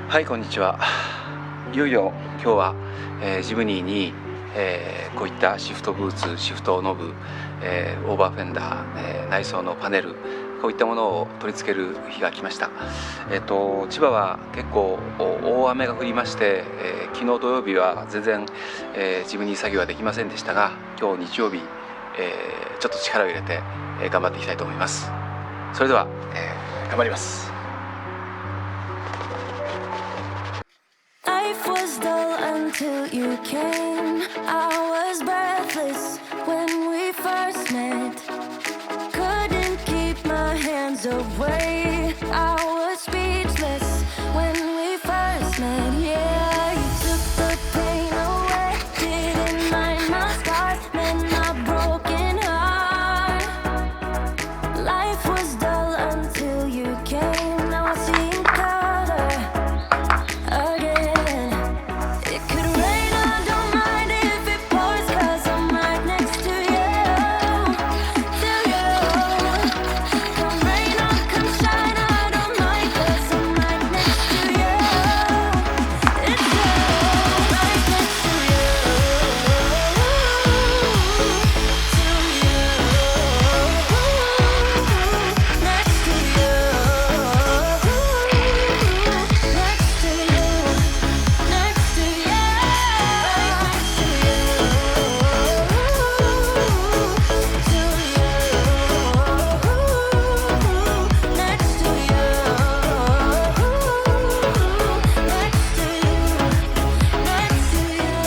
はい、こんにちは。いよいよ今日は、ジムニーに、こういったシフトブーツ、シフトノブ、オーバーフェンダー、内装のパネル、こういったものを取り付ける日が来ました。千葉は結構大雨が降りまして、昨日土曜日は全然、ジムニー作業ができませんでしたが、今日日曜日、ちょっと力を入れて、頑張っていきたいと思います。それでは、頑張ります。Life was dull until you came. I was breathless when we first met. Couldn't keep my hands away. I was speechless when we first met. Yeah, you took the pain away. Didn't mind my scars, mend my broken heart. Life was dull until you came. Now I see in color again. It could rain, I don't mind if it pours, 'cause I'm right next to you. Come rain or come shine, I don't mind, 'cause I'm right next to you. It's you, right next to you. To you. Next to you. Next to you. Next to you. Right next to you. To you. Next to you. Next to you. Next to you.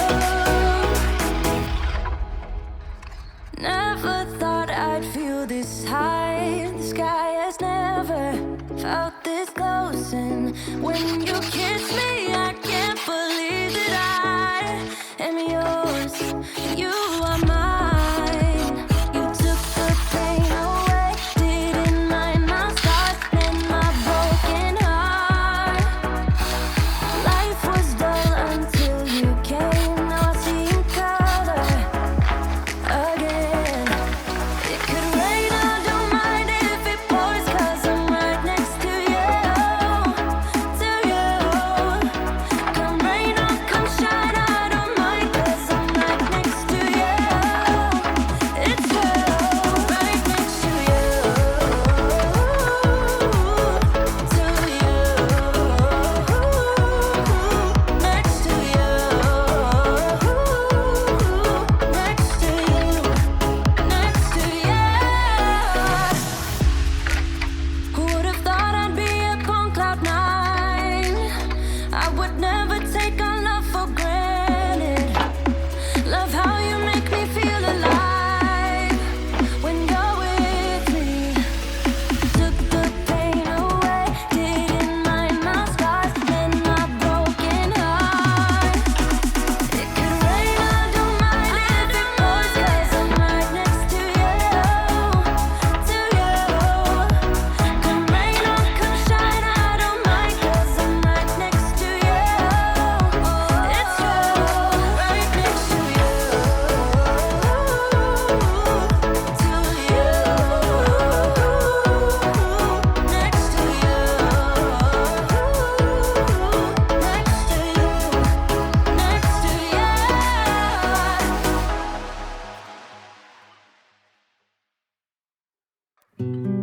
Never thought I'd feel this high. The sky has never felt this close, and when you kiss me, I can't believe that I am yours. You are mine. You took the pain away. Didn't mind my scars and my broken heart. Life was dull until you came. Now I see in color again. It could rain, I don't mind if it pours, 'cause I'm right next to you. To you. Come rain or come shine, I don't mind, 'cause I'm right next to you. It's you, right next to you. To you. Next to you. Next to you. Next to you. Who would have thought I'd be up on cloud nine? I would never take our love for granted. Love how you make me feel alive when you're with me. Took the pain away. Didn't mind my scars and my broken heart. It could rain, I don't mind if it pours, 'cause I'm right next to you. To you. Come rain or come shine, I don't mind, 'cause I'm right next to you. It's you, right next to you. To you. Next to you. Next to you. Next to you.